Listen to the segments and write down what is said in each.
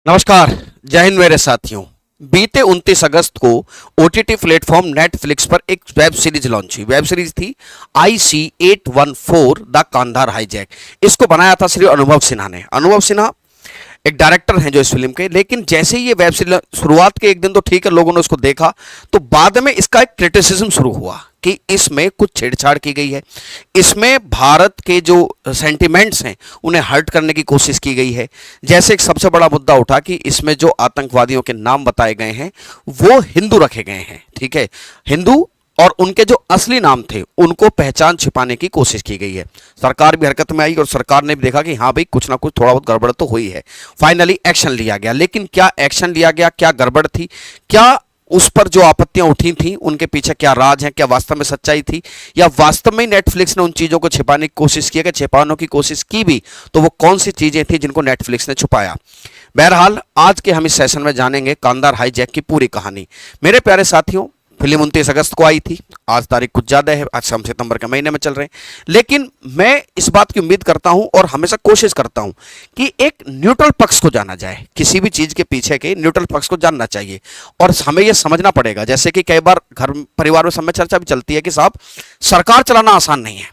नमस्कार। जय हिंद मेरे साथियों। बीते 29 अगस्त को ओटीटी प्लेटफॉर्म नेटफ्लिक्स पर एक वेब सीरीज लॉन्च हुई। वेब सीरीज थी IC814 द कांधार हाईजैक। इसको बनाया था श्री अनुभव सिन्हा ने। अनुभव सिन्हा एक डायरेक्टर हैं जो इस फिल्म के, लेकिन जैसे ही ये वेब सीरीज शुरुआत के एक दिन तो ठीक है, लोगों ने उसको देखा, तो बाद में इसका एक क्रिटिसिज्म शुरू हुआ कि इसमें कुछ छेड़छाड़ की गई है, इसमें भारत के जो सेंटिमेंट्स हैं उन्हें हर्ट करने की कोशिश की गई है। जैसे एक सबसे बड़ा मुद्दा उठा कि इसमें जो आतंकवादियों के नाम बताए गए हैं वो हिंदू रखे गए हैं, ठीक है, हिंदू, और उनके जो असली नाम थे उनको पहचान छिपाने की कोशिश की गई है। सरकार भी हरकत में आई और सरकार ने भी देखा कि हाँ भाई कुछ ना कुछ थोड़ा बहुत गड़बड़ तो हुई है। फाइनली एक्शन लिया गया, लेकिन क्या एक्शन लिया गया, क्या गड़बड़ थी, क्या उस पर जो आपत्तियां उठी थी उनके पीछे क्या राज है, क्या वास्तव में सच्चाई थी, या वास्तव में नेटफ्लिक्स ने उन चीजों को छिपाने की कोशिश की, छिपाने की कोशिश की भी तो वो कौन सी चीजें थी जिनको नेटफ्लिक्स ने छुपाया। बहरहाल आज के हम इस सेशन में जानेंगे कांधार हाईजैक की पूरी कहानी। मेरे प्यारे साथियों, फिल्म 29 अगस्त को आई थी, आज तारीख कुछ ज़्यादा है, आज हम सितंबर के महीने में चल रहे हैं, लेकिन मैं इस बात की उम्मीद करता हूं और हमेशा कोशिश करता हूं कि एक न्यूट्रल पक्ष को जाना जाए। किसी भी चीज़ के पीछे के न्यूट्रल पक्ष को जानना चाहिए और हमें यह समझना पड़ेगा। जैसे कि कई बार घर परिवार में सब में चर्चा भी चलती है कि साहब सरकार चलाना आसान नहीं है,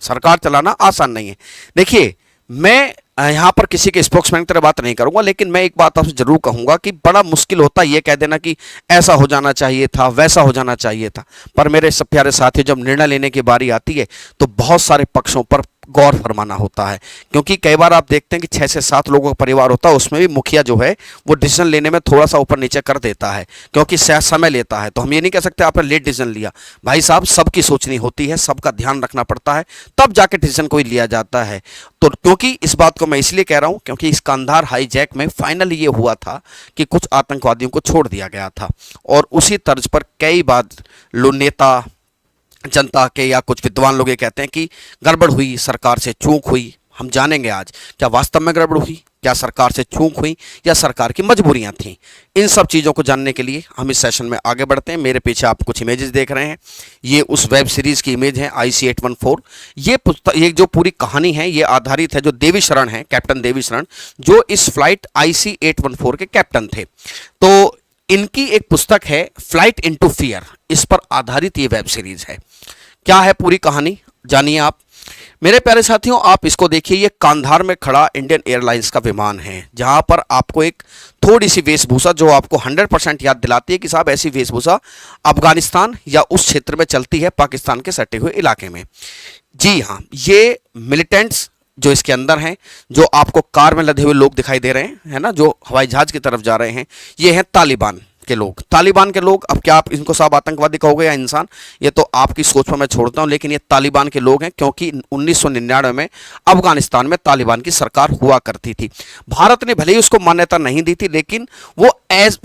सरकार चलाना आसान नहीं है। देखिए, मैं यहाँ पर किसी के स्पोक्समैन की तरह बात नहीं करूंगा, लेकिन मैं एक बात आपसे जरूर कहूंगा कि बड़ा मुश्किल होता है ये कह देना कि ऐसा हो जाना चाहिए था, वैसा हो जाना चाहिए था। पर मेरे सब प्यारे साथी, जब निर्णय लेने की बारी आती है तो बहुत सारे पक्षों पर गौर फरमाना होता है, क्योंकि कई बार आप देखते हैं कि 6 से 7 लोगों का परिवार होता है, उसमें भी मुखिया जो है वो डिसीजन लेने में थोड़ा सा ऊपर नीचे कर देता है, क्योंकि समय लेता है। तो हम ये नहीं कह सकते आपने लेट डिसीजन लिया। भाई साहब, सबकी सोचनी होती है, सबका ध्यान रखना पड़ता है, तब जाके डिसीजन कोई लिया जाता है। तो क्योंकि इस बात को मैं इसलिए कह रहा हूं क्योंकि इस कांधार हाईजैक में फाइनली ये हुआ था कि कुछ आतंकवादियों को छोड़ दिया गया था, और उसी तर्ज पर कई बार नेता जनता के या कुछ विद्वान लोग ये कहते हैं कि गड़बड़ हुई, सरकार से चूक हुई। हम जानेंगे आज क्या वास्तव में गड़बड़ हुई, क्या सरकार से चूक हुई, या सरकार की मजबूरियां थी। इन सब चीज़ों को जानने के लिए हम इस सेशन में आगे बढ़ते हैं। मेरे पीछे आप कुछ इमेजेस देख रहे हैं, ये उस वेब सीरीज की इमेज है IC814। ये जो पूरी कहानी है ये आधारित है, जो देवी शरण है, कैप्टन देवी शरण, जो इस फ्लाइट IC814 के कैप्टन थे। तो इनकी एक पुस्तक है फ्लाइट इनटू फियर, इस पर आधारित ये वेब सीरीज है। क्या है पूरी कहानी, जानिए आप। मेरे प्यारे साथियों, आप इसको देखिए, ये कांधार में खड़ा इंडियन एयरलाइंस का विमान है, जहां पर आपको एक थोड़ी सी वेशभूषा जो आपको 100% याद दिलाती है कि साहब ऐसी वेशभूषा अफगानिस्तान या उस क्षेत्र में चलती है, पाकिस्तान के सटे हुए इलाके में। जी हाँ, ये मिलिटेंट्स जो इसके अंदर हैं, जो आपको कार में लदे हुए लोग दिखाई दे रहे हैं, है ना, जो हवाई जहाज की तरफ जा रहे हैं, ये हैं तालिबान के लोग। तालिबान के लोग, अब क्या आप इनको सब आतंकवादी कहोगे या इंसान, ये तो आपकी सोच पर मैं छोड़ता हूं, लेकिन ये तालिबान के लोग हैं, क्योंकि 1999 में अफगानिस्तान में तालिबान की सरकार हुआ करती थी। भारत ने भले ही उसको मान्यता नहीं दी थी, लेकिन वो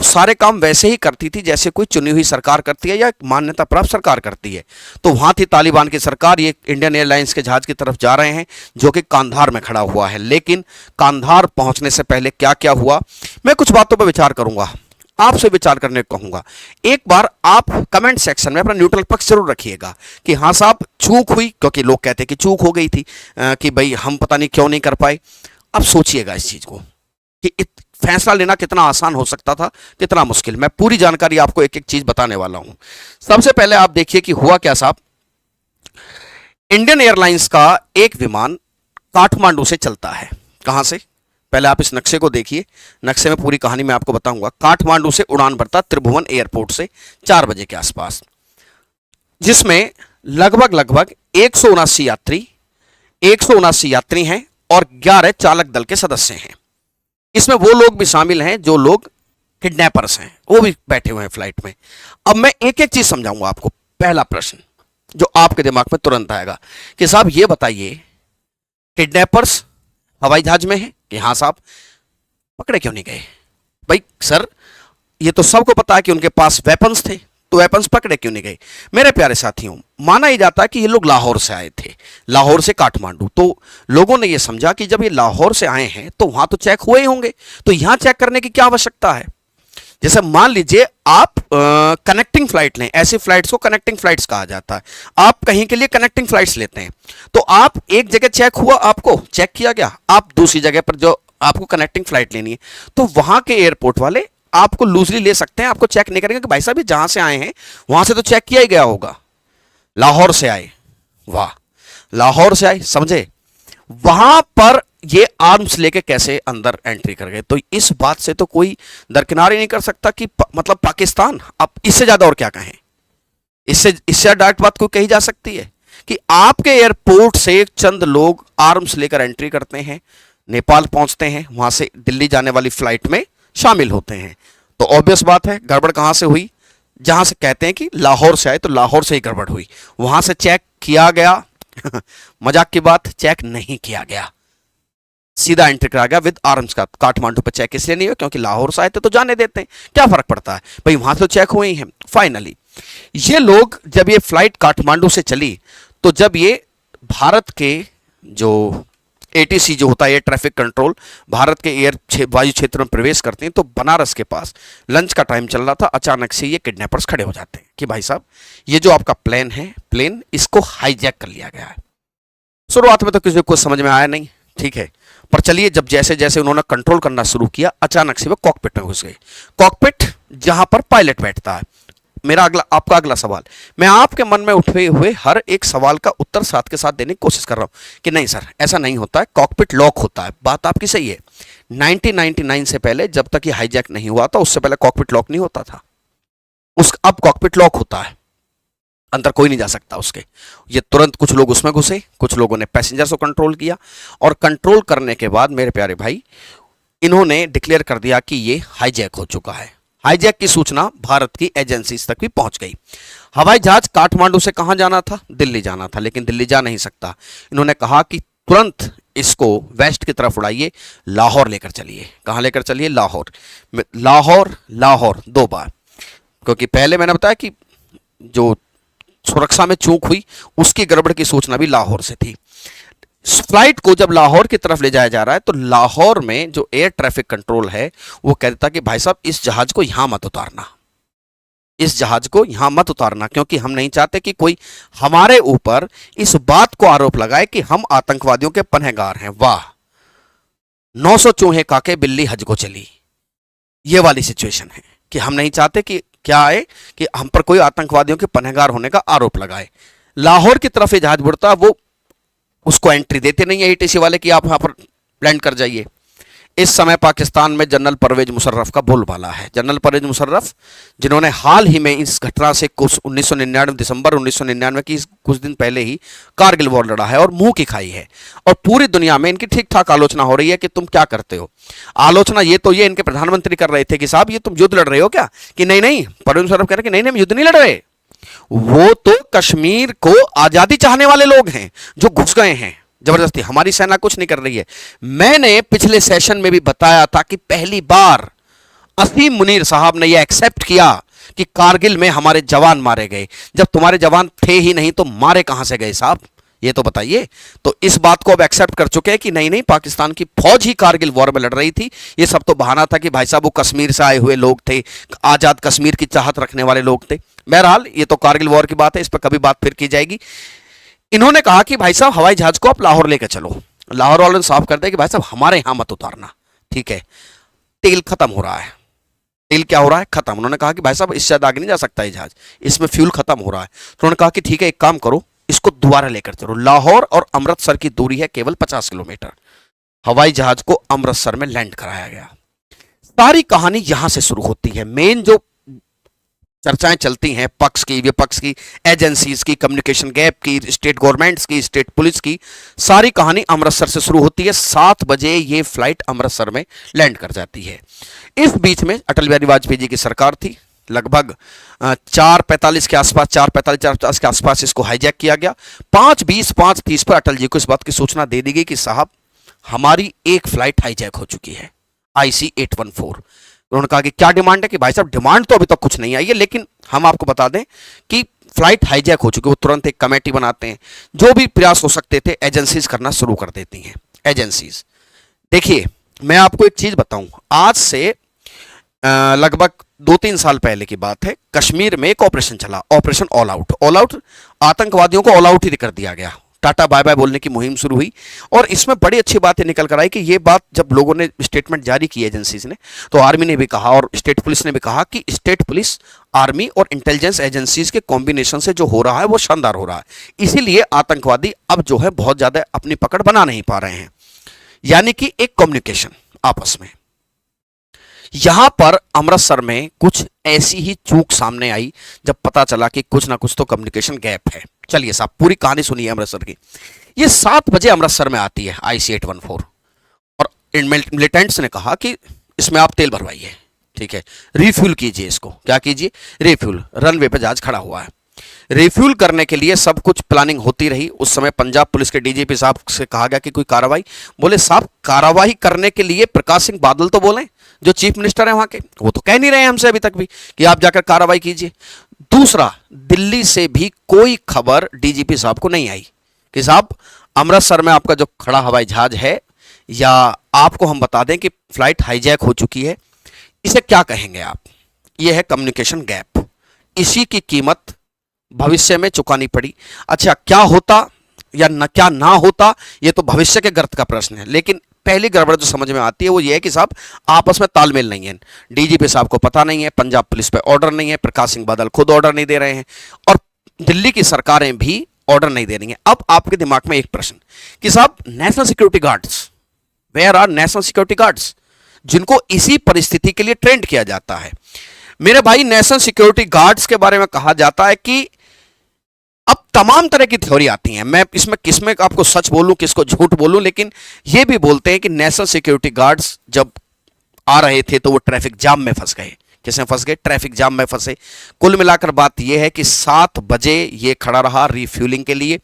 सारे काम वैसे ही करती थी जैसे कोई चुनी हुई सरकार करती है या मान्यता प्राप्त सरकार करती है। तो वहां थी तालिबान की सरकार। ये इंडियन एयरलाइंस के जहाज की तरफ जा रहे हैं जो कि कांधार में खड़ा हुआ है। लेकिन कांधार पहुंचने से पहले क्या क्या हुआ, मैं कुछ बातों पर विचार करूंगा, आपसे विचार करने को कहूंगा। एक बार आप कमेंट सेक्शन में अपना न्यूट्रल पक्ष जरूर रखिएगा कि हाँ साहब चूक हुई, क्योंकि लोग कहते हैं कि चूक हो गई थी, कि भाई हम पता नहीं क्यों नहीं कर पाए। अब सोचिएगा इस चीज को कि फैसला लेना कितना आसान हो सकता था, कितना मुश्किल। मैं पूरी जानकारी आपको एक एक चीज बताने वाला हूं। सबसे पहले आप देखिए कि हुआ क्या साहब। इंडियन एयरलाइंस का एक विमान काठमांडू से चलता है। कहां से, पहले आप इस नक्शे को देखिए, नक्शे में पूरी कहानी मैं आपको बताऊंगा। काठमांडू से उड़ान भरता त्रिभुवन एयरपोर्ट से 4 बजे के आसपास, जिसमें लगभग 179 यात्री हैं और 11 चालक दल के सदस्य हैं। इसमें वो लोग भी शामिल हैं जो लोग किडनैपर्स हैं, वो भी बैठे हुए हैं फ्लाइट में। अब मैं एक एक चीज समझाऊंगा आपको। पहला प्रश्न जो आपके दिमाग में तुरंत आएगा कि साहब ये बताइए, किडनैपर्स हवाई जहाज में है कि हाँ साहब, पकड़े क्यों नहीं गए? भाई सर, ये तो सबको पता है कि उनके पास वेपन्स थे, तो वेपन्स पकड़े क्यों नहीं गए? मेरे प्यारे साथियों, माना ही जाता है कि ये लोग लाहौर से आए थे, लाहौर से काठमांडू। तो लोगों ने ये समझा कि जब ये लाहौर से आए हैं तो वहां तो चेक हुए ही होंगे, तो यहां चेक करने की क्या आवश्यकता है? जैसे मान लीजिए आप कनेक्टिंग फ्लाइट लें, ऐसी फ्लाइट्स को कनेक्टिंग फ्लाइट्स कहा जाता है। आप कहीं के लिए कनेक्टिंग फ्लाइट्स लेते हैं, तो आप एक जगह चेक हुआ, आपको चेक किया गया, आप दूसरी जगह पर जो आपको कनेक्टिंग फ्लाइट लेनी है, तो वहां के एयरपोर्ट वाले आपको लूजली ले सकते हैं, आपको चेक नहीं करेंगे कि भाई साहब ये जहां से आए हैं वहां से तो चेक किया ही गया होगा, लाहौर से आए, वाह, लाहौर से आए, समझे, वहां पर ये आर्म्स लेके कैसे अंदर एंट्री कर गए। तो इस बात से तो कोई दरकिनार ही नहीं कर सकता कि मतलब पाकिस्तान, अब इससे ज्यादा और क्या कहें, इससे डायरेक्ट बात कोई कही जा सकती है कि आपके एयरपोर्ट से चंद लोग आर्म्स लेकर एंट्री करते हैं, नेपाल पहुंचते हैं, वहां से दिल्ली जाने वाली फ्लाइट में शामिल होते हैं। तो ऑब्वियस बात है गड़बड़ कहां से हुई, जहां से कहते हैं कि लाहौर से आए तो लाहौर से ही गड़बड़ हुई, वहां से चेक किया गया मजाक की बात, चेक नहीं किया गया, सीधा एंट्री करा गया विद आर्म्स का। काठमांडू पे चेक इसलिए नहीं हुआ क्योंकि लाहौर से आए थे तो जाने देते हैं, क्या फर्क पड़ता है भाई, वहां तो चेक हुए ही हैं। फाइनली ये लोग जब ये फ्लाइट काठमांडू से चली, तो जब ये भारत के जो एटीसी जो होता है एयर ट्रैफिक कंट्रोल, भारत के वायु क्षेत्र में प्रवेश करते हैं, तो बनारस के पास लंच का टाइम चल रहा था, अचानक से ये किडनैपर्स खड़े हो जाते हैं कि भाई साहब ये जो आपका प्लेन है, प्लेन इसको हाईजैक कर लिया गया है। शुरुआत में तो किसी को कुछ समझ में आया नहीं, ठीक है, पर चलिए जब जैसे जैसे उन्होंने कंट्रोल करना शुरू किया, अचानक से वो कॉकपिट में घुस गए। कॉकपिट जहां पर पायलट बैठता है। मेरा आपका अगला सवाल, मैं आपके मन में उठे हुए हर एक सवाल का उत्तर साथ के साथ देने की कोशिश कर रहा हूं कि नहीं सर ऐसा नहीं होता है, कॉकपिट लॉक होता है। बात आपकी सही है, 1999 से पहले जब तक ये हाईजैक नहीं हुआ था उससे पहले कॉकपिट लॉक नहीं होता था, अब कॉकपिट लॉक होता है, अंदर कोई नहीं जा सकता उसके। ये तुरंत कुछ लोग उसमें घुसे, कुछ लोगों ने पैसेंजर्स को कंट्रोल किया, और कंट्रोल करने के बाद मेरे प्यारे भाई इन्होंने डिक्लेयर कर दिया कि ये हाईजैक हो चुका है। हाईजैक की सूचना भारत की एजेंसीज तक भी पहुंच गई। हवाई जहाज काठमांडू से कहां जाना था, दिल्ली जाना था, लेकिन दिल्ली जा नहीं सकता। इन्होंने कहा कि तुरंत इसको वेस्ट की तरफ उड़ाइए, लाहौर लेकर चलिए। कहां लेकर चलिए, लाहौर। लाहौर लाहौर दो बार, क्योंकि पहले मैंने बताया कि जो सुरक्षा में चूक हुई उसकी गड़बड़ की सूचना भी लाहौर से थी। फ्लाइट को जब लाहौर की तरफ ले जाया जा रहा है तो लाहौर में जो एयर ट्रैफिक कंट्रोल है वो कहता कि भाई साहब इस जहाज को यहां मत उतारना, इस जहाज को यहां मत उतारना, क्योंकि हम नहीं चाहते कि कोई हमारे ऊपर इस बात को आरोप लगाए कि हम आतंकवादियों के पन्हेगार हैं। वाह, 900 चूहे काके बिल्ली हज को चली, ये वाली सिचुएशन है कि हम नहीं चाहते कि क्या आए कि हम पर कोई आतंकवादियों के पन्हेगार होने का आरोप लगाए। लाहौर की तरफ ये जहाज बढ़ता, वो उसको एंट्री देते नहीं है एटीसी वाले कि आप वहां पर लैंड कर जाइए। इस समय पाकिस्तान में जनरल परवेज मुशर्रफ का बोलबाला है। जनरल परवेज मुशर्रफ जिन्होंने हाल ही में इस घटना से कुछ 1999 दिसंबर 1999 की कुछ दिन पहले ही कारगिल वॉर लड़ा है और मुंह की खाई है, और पूरी दुनिया में इनकी ठीक ठाक आलोचना हो रही है कि तुम क्या करते हो। आलोचना ये तो ये इनके प्रधानमंत्री कर रहे थे कि साहब ये तुम युद्ध लड़ रहे हो क्या, कि नहीं नहीं, परवेज मुशर्रफ कह रहे कि नहीं नहीं हम युद्ध नहीं लड़ रहे, वो तो कश्मीर को आजादी चाहने वाले लोग हैं जो घुस गए हैं जबरदस्ती, हमारी सेना कुछ नहीं कर रही है। मैंने पिछले सेशन में भी बताया था कि पहली बार असीम मुनीर साहब ने यह एक्सेप्ट किया कि कारगिल में हमारे जवान मारे गए। जब तुम्हारे जवान थे ही नहीं तो मारे कहां से गए साहब, ये तो बताइए। तो इस बात को अब एक्सेप्ट कर चुके हैं कि नहीं नहीं पाकिस्तान की फौज ही कारगिल वॉर में लड़ रही थी, ये सब तो बहाना था कि भाई साहब वो कश्मीर से आए हुए लोग थे, आजाद कश्मीर की चाहत रखने वाले लोग थे। बहरहाल ये तो कारगिल वॉर की बात है, इस पर कभी बात फिर की जाएगी। इन्होंने कहा कि भाई साहब हवाई जहाज को आप लाहौर लेकर चलो। लाहौर वालों ने साफ कर दिया कि भाई साहब हमारे यहां मत उतारना, ठीक है। तेल खत्म हो रहा है, तेल क्या हो रहा है, खत्म। उन्होंने कहा कि भाई साहब इससे ज्यादा आगे नहीं जा सकता ये जहाज, इसमें फ्यूल खत्म हो रहा है। तो उन्होंने कहा कि ठीक है एक काम करो, इसको दोबारा लेकर चलो। लाहौर और अमृतसर की दूरी है केवल 50 किलोमीटर। हवाई जहाज को अमृतसर में लैंड कराया गया। सारी कहानी यहां से शुरू होती है। मेन जो चर्चाएं चलती हैं पक्ष की विपक्ष की, एजेंसीज की, कम्युनिकेशन गैप की, स्टेट गवर्नमेंट्स की, स्टेट पुलिस की, सारी कहानी अमृतसर से शुरू होती है। 7 बजे ये फ्लाइट अमृतसर में लैंड कर जाती है। इस बीच में अटल बिहारी वाजपेयी जी की सरकार थी। लगभग 4:45 के आसपास, 4:45 के आसपास इसको हाईजैक किया गया। 5:20 5:30 पर अटल जी को इस बात की सूचना दे दी गई कि साहब हमारी एक फ्लाइट हाईजैक हो चुकी है, IC-814। उन्होंने कहा कि क्या डिमांड है, कि भाई साहब डिमांड तो अभी तक कुछ नहीं आई है, लेकिन हम आपको बता दें कि फ्लाइट हाईजैक हो चुकी है। वो तुरंत एक कमेटी बनाते हैं, जो भी प्रयास हो सकते थे एजेंसीज करना शुरू कर देती हैं। एजेंसीज देखिए, मैं आपको एक चीज बताऊं, आज से लगभग 2-3 साल पहले की बात है, कश्मीर में एक ऑपरेशन चला, operation all out. All out, आतंकवादियों को ऑल आउट ही कर दिया गया। टाटा बाय बाय बोलने की मुहिम शुरू हुई। और इसमें बड़ी अच्छी बात ये निकल कर आई कि ये बात जब लोगों ने स्टेटमेंट जारी की एजेंसीज ने, तो आर्मी ने भी कहा और स्टेट पुलिस ने भी कहा कि स्टेट पुलिस, आर्मी और इंटेलिजेंस एजेंसीज के कॉम्बिनेशन से जो हो रहा है वो शानदार हो रहा है। इसीलिए आतंकवादी अब जो है बहुत ज्यादा अपनी पकड़ बना नहीं पा रहे हैं, यानी कि एक कम्युनिकेशन आपस में। यहां पर अमृतसर में कुछ ऐसी ही चूक सामने आई जब पता चला कि कुछ ना कुछ तो कम्युनिकेशन गैप है। चलिए साहब, पूरी कहानी सुनिए अमृतसर की। ये 7 बजे अमृतसर में आती है IC 814 और मिलिटेंट्स ने कहा कि इसमें आप तेल भरवाइए, ठीक है, रिफ्यूल कीजिए इसको। क्या कीजिए? रिफ्यूल। रनवे पे जहाज खड़ा हुआ है। रिफ्यूल करने के लिए सब कुछ प्लानिंग होती रही। उस समय पंजाब पुलिस के DGP साहब से कहा गया कि कोई कार्रवाई। बोले साहब, कार्रवाई करने के लिए प्रकाश सिंह बादल तो बोले, जो चीफ मिनिस्टर है वहां के, वो तो कह नहीं रहे हैं हमसे अभी तक भी कि आप जाकर कार्रवाई कीजिए। दूसरा, दिल्ली से भी कोई खबर DGP साहब को नहीं आई कि साहब अमृतसर में आपका जो खड़ा हवाई जहाज है, या आपको हम बता दें कि फ्लाइट हाईजैक हो चुकी है, इसे क्या कहेंगे आप? यह है कम्युनिकेशन गैप। इसी की कीमत भविष्य में चुकानी पड़ी। अच्छा, क्या होता या न क्या ना होता, यह तो भविष्य के गर्त का प्रश्न है, लेकिन पहली गड़बड़ जो समझ में आती है वो ये है कि साहब आपस में तालमेल नहीं है। DGP साहब को पता नहीं है, पंजाब पुलिस पे ऑर्डर नहीं है, प्रकाश सिंह बादल खुद ऑर्डर नहीं दे रहे हैं, और दिल्ली की सरकारें भी ऑर्डर नहीं दे रही हैं। अब आपके दिमाग में एक प्रश्न कि साहब national security guards, where are national security guards, जिनको इसी परिस्थिति के लिए ट्रेंड किया जाता है। मेरे भाई, नेशनल सिक्योरिटी गार्ड्स के बारे में कहा जाता है कि अब तमाम तरह की थ्योरी आती हैं। मैं इसमें किसमें आपको सच बोलूं, किसको झूठ बोलूं, लेकिन यह भी बोलते हैं कि नेशनल सिक्योरिटी गार्ड्स जब आ रहे थे तो वो ट्रैफिक जाम में फंस गए। किसमें फंस गए? ट्रैफिक जाम में फंसे। कुल मिलाकर बात यह है कि 7 बजे ये खड़ा रहा रिफ्यूलिंग के लिए।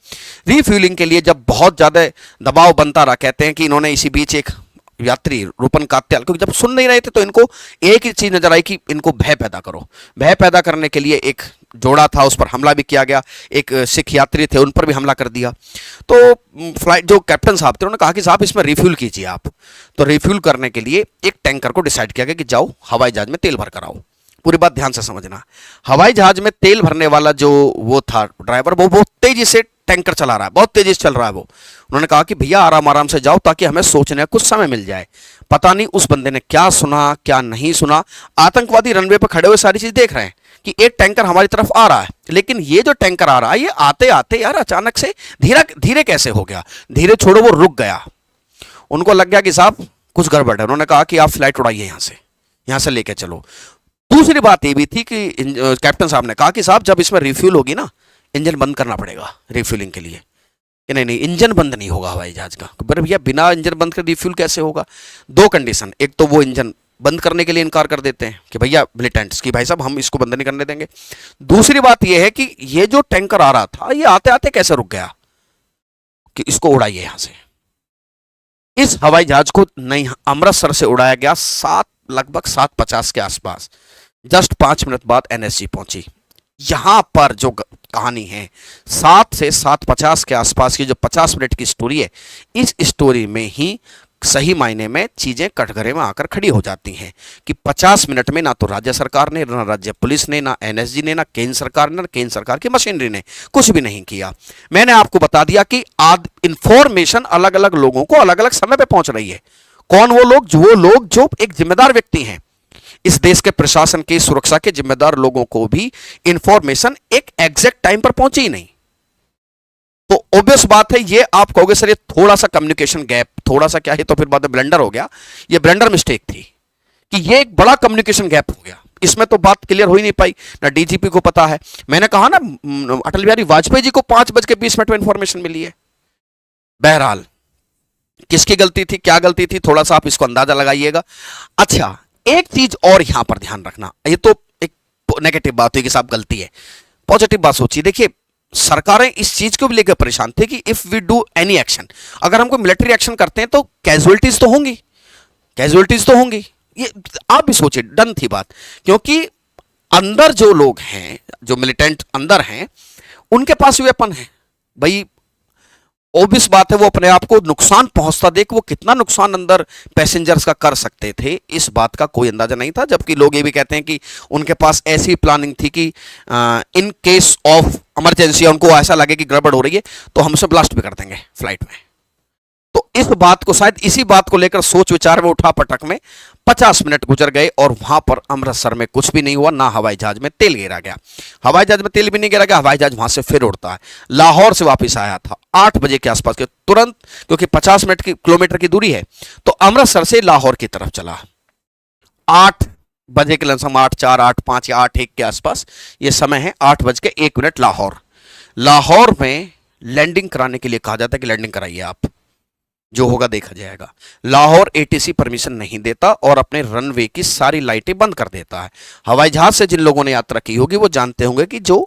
रिफ्यूलिंग के लिए जब बहुत ज्यादा दबाव बनता रहा, कहते हैं कि इन्होंने इसी बीच एक यात्री रूपन कात्याल, क्योंकि जब सुन नहीं रहे थे तो इनको एक ही चीज नजर आई कि इनको भय पैदा करो। भय पैदा करने के लिए एक जोड़ा था, उस पर हमला भी किया गया। एक सिख यात्री थे, उन पर भी हमला कर दिया। तो फ्लाइट जो कैप्टन साहब थे उन्होंने कहा कि साहब इसमें रिफ्यूल कीजिए आप। तो रिफ्यूल करने के लिए एक टैंकर को डिसाइड किया गया कि जाओ हवाई जहाज में तेल भर कर आओ। पूरी बात ध्यान से समझना। हवाई जहाज में तेल भरने वाला जो वो था ड्राइवर, वो बहुत तेजी से टैंकर चला रहा है, बहुत तेजी से चल रहा है वो। उन्होंने कहा कि भैया आराम आराम से जाओ ताकि हमें सोचने का कुछ समय मिल जाए। पता नहीं उस बंदे ने क्या सुना क्या नहीं सुना। आतंकवादी रनवे पर खड़े हुए सारी चीज देख रहे हैं कि एक टैंकर हमारी तरफ आ रहा है, लेकिन ये जो टैंकर आ रहा है ये आते आते यार अचानक से धीरे धीरे कैसे हो गया। धीरे छोड़ो, वो रुक गया। उनको लग गया कि साहब कुछ गड़बड़ है। उन्होंने कहा कि आप फ्लाइट उड़ाइए, यहां से लेके चलो। दूसरी बात ये भी थी कि कैप्टन साहब ने कहा कि साहब जब इसमें रिफ्यूल होगी ना, इंजन बंद करना पड़ेगा रिफ्यूलिंग के लिए। कि नहीं, इंजन बंद नहीं होगा हवाई जहाज का। पर भैया बिना इंजन बंद कर रिफ्यूल कैसे होगा? 2 कंडीशन, एक तो वो इंजन बंद करने के लिए इनकार कर देते हैं कि भैया मिलिटेंट्स की भाई साहब हम इसको बंद नहीं करने देंगे। दूसरी बात यह है कि ये जो टैंकर आ रहा था ये आते आते कैसे रुक गया, कि इसको उड़ाइए यहां से। इस हवाई जहाज को नहीं अमृतसर से उड़ाया गया लगभग 7:50 के आसपास। जस्ट 5 मिनट बाद NSG पहुंची। यहां पर जो कहानी है 7 से 7:50 के आसपास की जो 50 मिनट की स्टोरी है, इस स्टोरी में ही सही मायने में चीजें कटघरे में आकर खड़ी हो जाती हैं कि 50 मिनट में ना तो राज्य सरकार ने, ना राज्य पुलिस ने, ना NSG ने, ना केंद्र सरकार ने, ना केंद्र सरकार की मशीनरी ने कुछ भी नहीं किया। मैंने आपको बता दिया कि इंफॉर्मेशन अलग अलग लोगों को अलग अलग समय पे पहुंच रही है। कौन वो लोग? जो एक जिम्मेदार व्यक्ति हैं। इस देश के प्रशासन की सुरक्षा के जिम्मेदार लोगों को भी इंफॉर्मेशन एक एग्जैक्ट टाइम पर पहुंची ही नहीं। तो ऑब्वियस बात है, ये आप कहोगे सर ये थोड़ा सा कम्युनिकेशन गैप, थोड़ा सा क्या है, तो फिर बाद में ब्लेंडर हो गया। ये ब्लेंडर मिस्टेक थी कि ये एक बड़ा कम्युनिकेशन गैप हो गया। इसमें तो बात क्लियर हो ही नहीं पाई, ना DGP को पता है। मैंने कहा ना अटल बिहारी वाजपेयी जी को 5:20 में इंफॉर्मेशन मिली है। बहरहाल किसकी गलती थी, क्या गलती थी, थोड़ा सा आप इसको अंदाजा लगाइएगा। अच्छा, एक चीज और यहां पर ध्यान रखना, ये तो एक नेगेटिव बात हुई कि साहब गलती है। पॉजिटिव बात सोचिए, देखिए सरकारें इस चीज को भी लेकर परेशान थे कि if we do any action, अगर हम कोई मिलिट्री एक्शन करते हैं तो कैजुअलिटीज तो होंगी, कैजुअलिटीज तो होंगी। ये आप भी सोचिए, डन थी बात, क्योंकि अंदर जो लोग हैं, जो मिलिटेंट अंदर हैं, उनके पास वेपन है भाई। ऑब्वियस बात है वो अपने आप को नुकसान पहुंचता देख वो कितना नुकसान अंदर पैसेंजर्स का कर सकते थे, इस बात का कोई अंदाजा नहीं था। जबकि लोग ये भी कहते हैं कि उनके पास ऐसी प्लानिंग थी कि इन केस ऑफ इमरजेंसी उनको ऐसा लगे कि गड़बड़ हो रही है तो हमसे ब्लास्ट भी कर देंगे फ्लाइट में। तो इस बात को शायद इसी बात को लेकर सोच विचार में उठा पटक में 50 मिनट गुजर गए और वहां पर अमृतसर में कुछ भी नहीं हुआ, ना हवाई जहाज में तेल गिरा गया। हवाई जहाज में तेल भी नहीं गिरा गया, हवाई जहाज वहां से फिर उड़ता है। लाहौर से वापस आया था 8 बजे के आसपास के तुरंत, क्योंकि 50 मिनट की किलोमीटर की दूरी है, तो अमृतसर से लाहौर की तरफ चला। 8 बजे के लमसम 8:04, 8:05 या 8:01 के आसपास ये समय है। 8:01 लाहौर। लाहौर में लैंडिंग कराने के लिए कहा जाता है कि लैंडिंग कराइए आप, जो होगा देखा जाएगा। लाहौर एटीसी परमिशन नहीं देता और अपने रनवे की सारी लाइटें बंद कर देता है। हवाई जहाज से जिन लोगों ने यात्रा की होगी वो जानते होंगे कि जो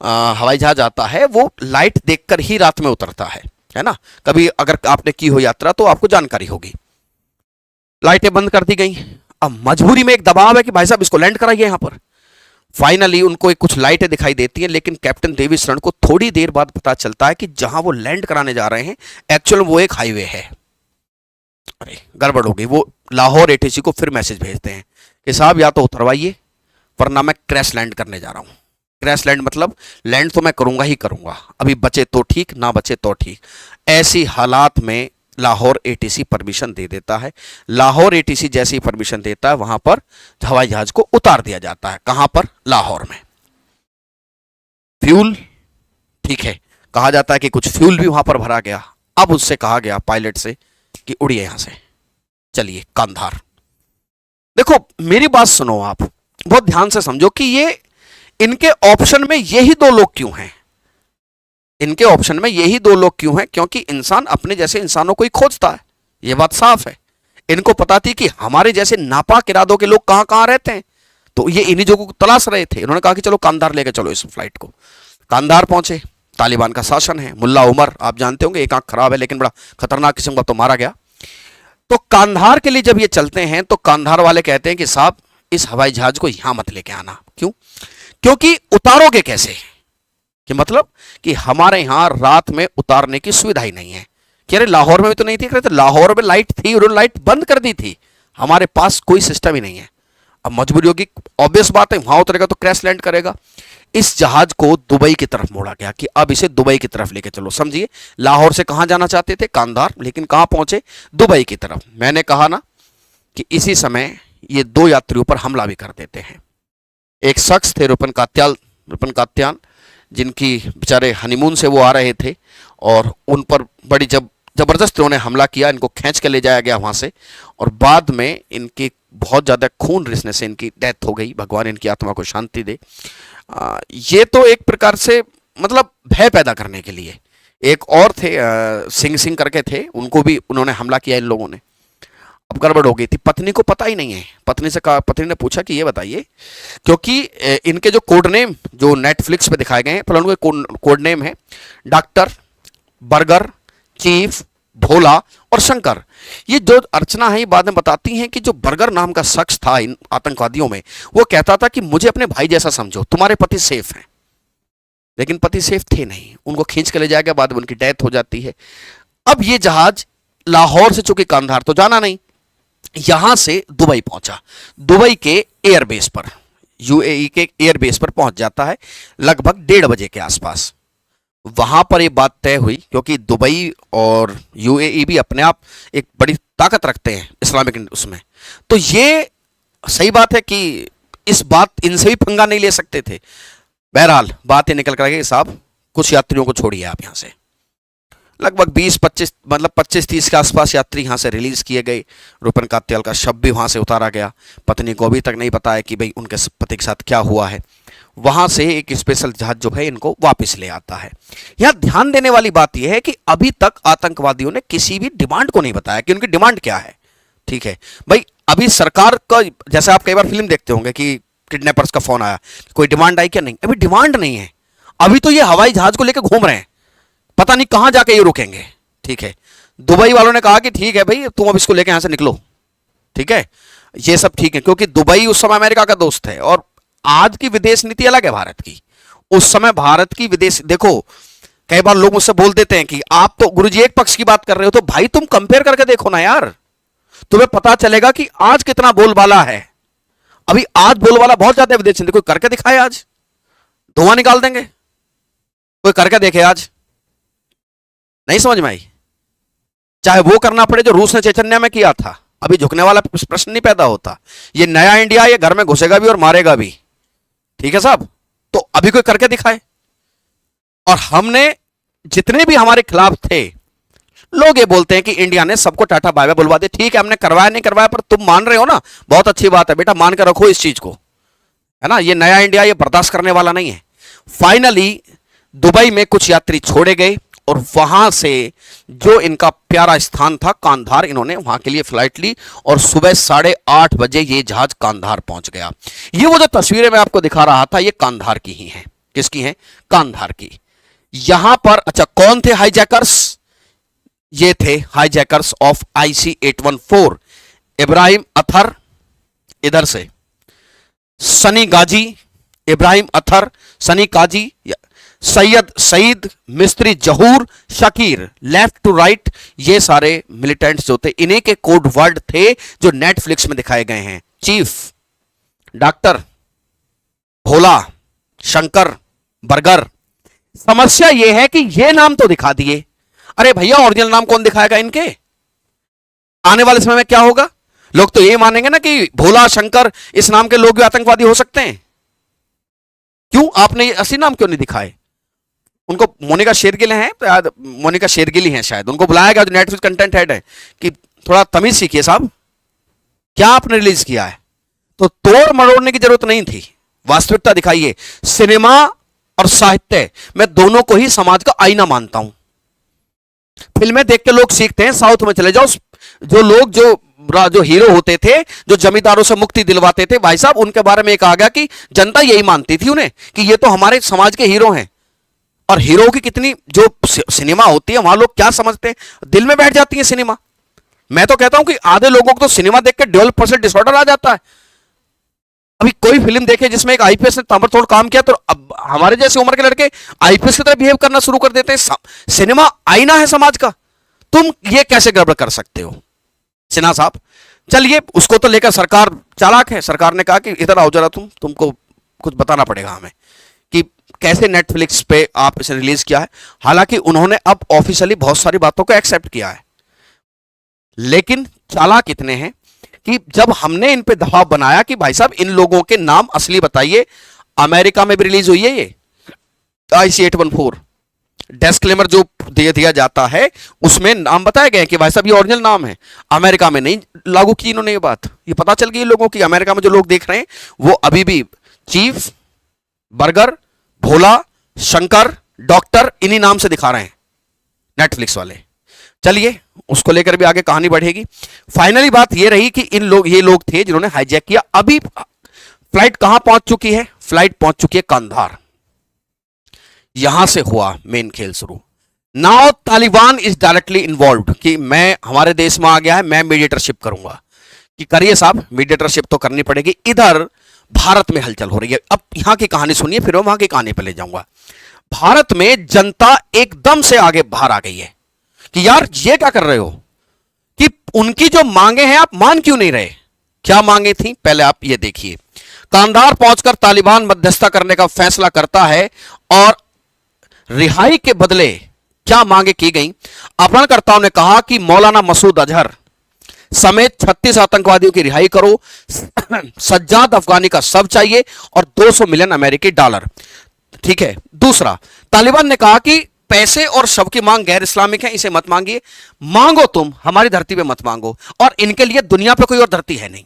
हवाई जहाज आता है वो लाइट देखकर ही रात में उतरता है ना। कभी अगर आपने की हो यात्रा तो आपको जानकारी होगी। लाइटें बंद कर दी गई। अब मजबूरी में एक दबाव है कि भाई साहब इसको लैंड कराइए यहां पर। फाइनली उनको एक कुछ लाइटें दिखाई देती हैं, लेकिन कैप्टन देवी शरण को थोड़ी देर बाद पता चलता है कि जहां वो लैंड कराने जा रहे हैं एक्चुअल वो एक हाईवे है। अरे गड़बड़ हो गई। वो लाहौर एटीसी को फिर मैसेज भेजते हैं कि साहब या तो उतरवाइए वरना मैं क्रैश लैंड करने जा रहा हूं। क्रैश लैंड मतलब लैंड तो मैं करूंगा ही करूंगा, अभी बचे तो ठीक ना बचे तो ठीक। ऐसी हालात में लाहौर एटीसी परमिशन दे देता है। लाहौर एटीसी जैसी परमिशन देता है वहां पर हवाई जहाज को उतार दिया जाता है। कहां पर? लाहौर में। फ्यूल ठीक है, कहा जाता है कि कुछ फ्यूल भी वहां पर भरा गया। अब उससे कहा गया पायलट से कि उड़िए यहां से, चलिए कांधार। देखो मेरी बात सुनो, आप बहुत ध्यान से समझो कि ये इनके ऑप्शन में यही दो लोग क्यों हैं। इनके ऑप्शन में यही दो लोग क्यों हैं? क्योंकि इंसान अपने जैसे इंसानों को ही खोजता है, यह बात साफ है। इनको पता थी कि हमारे जैसे नापाक इरादों के लोग कहां कहां रहते हैं, तो ये इन्हीं जगहों को तलाश रहे थे। इन्होंने कहा कि चलो कांधार लेकर चलो इस फ्लाइट को। कांधार पहुंचे, तालिबान का शासन है। मुल्ला उमर आप जानते होंगे, एक आंख खराब है लेकिन बड़ा खतरनाक किस्म का, तो मारा गया। तो कांधार के लिए जब ये चलते हैं तो कांधार वाले कहते हैं कि साहब इस हवाई जहाज को यहां मत लेके आना। क्यों? क्योंकि उतारोगे कैसे, कि मतलब कि हमारे यहां रात में उतारने की सुविधा ही नहीं है। कह रहे लाहौर में भी तो नहीं थी। कहते लाहौर में लाइट थी, उन्होंने लाइट बंद कर दी थी, हमारे पास कोई सिस्टम ही नहीं है। अब मजबूरी होगी, ऑब्वियस बात है, वहां उतरेगा तो क्रैश लैंड करेगा। इस जहाज को दुबई की तरफ मोड़ा गया कि अब इसे दुबई की तरफ लेके चलो। समझिए, लाहौर से कहां जाना चाहते थे? कांधार, लेकिन कहां पहुंचे? दुबई की तरफ। मैंने कहा ना कि इसी समय ये दो यात्रियों पर हमला भी कर देते हैं। एक शख्स थे रुपन कात्यान, जिनकी बेचारे हनीमून से वो आ रहे थे और उन पर बड़ी जबरदस्त उन्होंने हमला किया। इनको खींच के ले जाया गया वहां से और बाद में इनकी बहुत ज़्यादा खून रिसने से इनकी डेथ हो गई। भगवान इनकी आत्मा को शांति दे। ये तो एक प्रकार से मतलब भय पैदा करने के लिए। एक और थे सिंह करके थे, उनको भी उन्होंने हमला किया इन लोगों ने। अब गड़बड़ हो गई थी, पत्नी को पता ही नहीं है। पत्नी से कहा, पत्नी ने पूछा कि ये बताइए, क्योंकि इनके जो कोड नेम जो नेटफ्लिक्स पे दिखाए गए हैं, फिलहाल उनके कोड नेम है डॉक्टर, बर्गर, चीफ, भोला और शंकर। ये जो अर्चना है ये बाद में बताती हैं कि जो बर्गर नाम का शख्स था इन आतंकवादियों में, वो कहता था कि मुझे अपने भाई जैसा समझो, तुम्हारे पति सेफ हैं। लेकिन पति सेफ थे नहीं, उनको खींच के ले जाया गया, बाद में उनकी डेथ हो जाती है। अब ये जहाज लाहौर से, चूंकि कांधार तो जाना नहीं, यहां से दुबई पहुंचा। दुबई के एयरबेस पर, यूएई के एयरबेस पर पहुंच जाता है लगभग 1:30 बजे के आसपास। वहां पर यह बात तय हुई, क्योंकि दुबई और यूएई भी अपने आप एक बड़ी ताकत रखते हैं इस्लामिक उसमें, तो ये सही बात है कि इस बात इनसे भी पंगा नहीं ले सकते थे। बहरहाल बात ये निकल कर गई, साहब कुछ यात्रियों को छोड़िए आप यहां से। लगभग 20-25 मतलब 25-30 के आसपास यात्री यहाँ से रिलीज किए गए। रुपन कात्याल का शव भी वहाँ से उतारा गया। पत्नी को अभी तक नहीं पता है कि भाई उनके पति के साथ क्या हुआ है। वहाँ से एक स्पेशल जहाज जो है इनको वापस ले आता है। यहाँ ध्यान देने वाली बात यह है कि अभी तक आतंकवादियों ने किसी भी डिमांड को नहीं बताया कि उनकी डिमांड क्या है। ठीक है भाई, अभी सरकार का, जैसे आप कई बार फिल्म देखते होंगे कि किडनैपर्स का फोन आया, कोई डिमांड आई क्या? नहीं, अभी डिमांड नहीं है। अभी तो ये हवाई जहाज को लेकर घूम रहे हैं, पता नहीं कहां जाके ये रुकेंगे। ठीक है, दुबई वालों ने कहा कि ठीक है भाई तुम अब इसको लेके यहां से निकलो। ठीक है, ये सब ठीक है, क्योंकि दुबई उस समय अमेरिका का दोस्त है और आज की विदेश नीति अलग है भारत की। उस समय भारत की विदेश, देखो कई बार लोग मुझसे बोल देते हैं कि आप तो गुरुजी एक पक्ष की बात कर रहे हो, तो भाई तुम कंपेयर करके देखो ना यार, तुम्हें पता चलेगा कि आज कितना बोलबाला है। अभी आज बोलबाला बहुत ज्यादा विदेश में, कोई करके दिखाए आज, धुआं निकाल देंगे। कोई करके देखे आज, नहीं समझ में आई। चाहे वो करना पड़े जो रूस ने चैतन्य में किया था, अभी झुकने वाला प्रश्न नहीं पैदा होता। ये नया इंडिया, ये घर में घुसेगा भी और मारेगा भी, ठीक है साहब। तो अभी कोई करके दिखाए। और हमने जितने भी हमारे खिलाफ थे, लोग ये बोलते हैं कि इंडिया ने सबको टाटा बाय बाय बुलवा दिया। ठीक है, हमने करवाया नहीं करवाया, पर तुम मान रहे हो ना, बहुत अच्छी बात है बेटा, मान कर रखो इस चीज को, है ना। ये नया इंडिया ये बर्दाश्त करने वाला नहीं है। फाइनली दुबई में कुछ यात्री छोड़े गए और वहां से जो इनका प्यारा स्थान था कांधार, इन्होंने वहां के लिए फ्लाइट ली और सुबह 8:30 बजे ये जहाज कांधार पहुंच गया। ये वो जो तस्वीरें मैं आपको दिखा रहा था, ये कांधार की ही हैं। किसकी हैं? कांधार की। यहां पर अच्छा कौन थे हाईजैकर्स? ये थे hijackers of IC-814, Ibrahim Athar इधर से, सनी गाजी, इब्राहिम अथर, सनी काजी, सैयद सईद, मिस्त्री जहूर, शकीर, लेफ्ट टू राइट, ये सारे मिलिटेंट्स जो थे, इन्हीं के कोड वर्ड थे जो नेटफ्लिक्स में दिखाए गए हैं। चीफ, डॉक्टर, भोला, शंकर, बर्गर। समस्या यह है कि ये नाम तो दिखा दिए, अरे भैया ओरिजिनल नाम कौन दिखाएगा इनके? आने वाले समय में क्या होगा? लोग तो ये मानेंगे ना कि भोला, शंकर, इस नाम के लोग भी आतंकवादी हो सकते हैं। क्यों आपने ये असली नाम क्यों नहीं दिखाए? उनको मोनिका शेरगिल है, मोनिका शेरगिल ही है शायद, उनको बुलाया गया जो नेटफ्लिक्स कंटेंट हेड है कि थोड़ा तमीज सीखिए साहब, क्या आपने रिलीज किया है? तो तोड़ मरोड़ने की जरूरत नहीं थी, वास्तविकता दिखाइए। सिनेमा और साहित्य, मैं दोनों को ही समाज का आईना मानता हूं। फिल्में देख के लोग सीखते हैं, साउथ में चले जाओ, जो लोग जो हीरो होते थे, जो जमींदारों से मुक्ति दिलवाते थे, भाई साहब उनके बारे में एक आ गया कि जनता यही मानती थी उन्हें कि ये तो हमारे समाज के हीरो हैं। और हीरो की कितनी जो सिनेमा होती है, वहां लोग क्या समझते हैं, दिल में बैठ जाती है सिनेमा। मैं तो कहता हूं कि आधे लोगों को तो सिनेमा देख के डेवलप पर्सन डिसऑर्डर आ जाता है। अभी कोई फिल्म देखे जिसमें एक आईपीएस ने ताबड़तोड़ काम किया, तो अब हमारे जैसे उम्र के लड़के आईपीएस की तरह बिहेव करना शुरू कर देते हैं। सिनेमा आईना है समाज का, तुम ये कैसे गड़बड़ कर सकते हो सिन्हा साहब? चलिए, उसको तो लेकर सरकार चालाक है। सरकार ने कहा कि इधर आओ जरा, तुमको कुछ बताना पड़ेगा हमें कि कैसे नेटफ्लिक्स पे आप इसे रिलीज किया है। हालांकि उन्होंने अब ऑफिशियली बहुत सारी बातों को एक्सेप्ट किया है, लेकिन चालाक इतने हैं कि जब हमने इन पे दबाव बनाया कि भाई साहब इन लोगों के नाम असली बताइए, अमेरिका में भी रिलीज हुई है ये IC-814, डिस्क्लेमर जो दे दिया जाता है उसमें नाम बताए गए कि भाई साहब ये ओरिजिनल नाम है। अमेरिका में नहीं लागू की इन्होंने ये बात, ये पता चल गई लोगों की। अमेरिका में जो लोग देख रहे हैं वो अभी भी चीफ, बर्गर, भोला, शंकर, डॉक्टर, इन्हीं नाम से दिखा रहे हैं नेटफ्लिक्स वाले। चलिए, उसको लेकर भी आगे कहानी बढ़ेगी। फाइनली बात ये रही कि ये लोग थे जिन्होंने हाईजैक किया। अभी फ्लाइट कहां पहुंच चुकी है? फ्लाइट पहुंच चुकी है कांधार। यहां से हुआ मेन खेल शुरू। Now Taliban is directly involve कि मैं हमारे देश में आ गया है, मैं मीडिएटरशिप करूंगा। कि करिए साहब, मीडिएटरशिप तो करनी पड़ेगी। इधर भारत में हलचल हो रही है। अब यहां की कहानी सुनिए, फिर मैं वहां की कहानी पर ले जाऊंगा। भारत में जनता एकदम से आगे बाहर आ गई है कि यार ये क्या कर रहे हो, कि उनकी जो मांगे हैं आप मान क्यों नहीं रहे? क्या मांगे थी पहले आप ये देखिए। कांधार पहुंचकर तालिबान मध्यस्थता करने का फैसला करता है और रिहाई के बदले क्या मांगे की गई? अपहरणकर्ताओं ने कहा कि मौलाना मसूद अजहर समेत 36 आतंकवादियों की रिहाई करो, सज्जाद अफगानी का शव चाहिए और 200 मिलियन अमेरिकी डॉलर। ठीक है। दूसरा, तालिबान ने कहा कि पैसे और शव की मांग गैर इस्लामिक है, इसे मत मांगिए, मांगो तुम हमारी धरती पे मत मांगो, और इनके लिए दुनिया पे कोई और धरती है नहीं,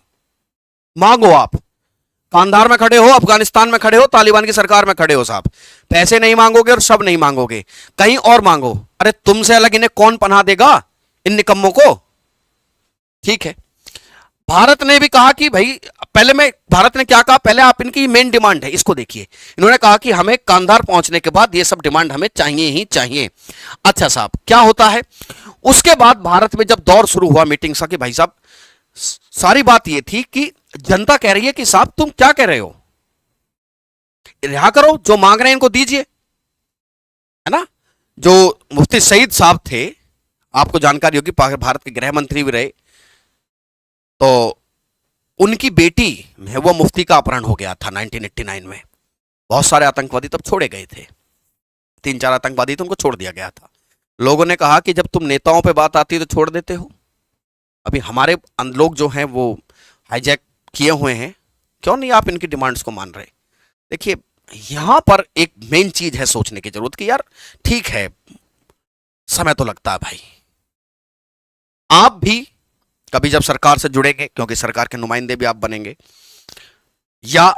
मांगो आप। कांधार में खड़े हो, अफगानिस्तान में खड़े हो, तालिबान की सरकार में खड़े हो साहब, पैसे नहीं मांगोगे और शव नहीं मांगोगे, कहीं और मांगो। अरे तुमसे अलग इन्हें कौन पनाह देगा, इन निकम्मों को? ठीक है। भारत ने भी कहा कि भाई भारत ने क्या कहा, पहले आप इनकी मेन डिमांड है इसको देखिए। इन्होंने कहा कि हमें कांधार पहुंचने के बाद ये सब डिमांड हमें चाहिए ही चाहिए। अच्छा साहब, क्या होता है उसके बाद? भारत में जब दौर शुरू हुआ मीटिंग सा कि भाई साहब, सारी बात ये थी कि जनता कह रही है कि साहब तुम क्या कह रहे हो, रिहा करो, जो मांग रहे हैं इनको दीजिए, है ना। जो मुफ्ती सईद साहब थे, आपको जानकारी होगी, भारत के गृह मंत्री भी रहे, तो उनकी बेटी महबूबा मुफ्ती का अपहरण हो गया था 1989 में। बहुत सारे आतंकवादी तब छोड़े गए थे, 3-4 आतंकवादी तो उनको छोड़ दिया गया था। लोगों ने कहा कि जब तुम नेताओं पे बात आती है तो छोड़ देते हो, अभी हमारे लोग जो हैं वो हाईजैक किए हुए हैं, क्यों नहीं आप इनकी डिमांड्स को मान रहे। देखिए यहां पर एक मेन चीज है सोचने की जरूरत कि यार ठीक है, समय तो लगता है भाई, आप भी कभी जब सरकार से जुड़ेंगे, क्योंकि सरकार के नुमाइंदे भी आप बनेंगे, या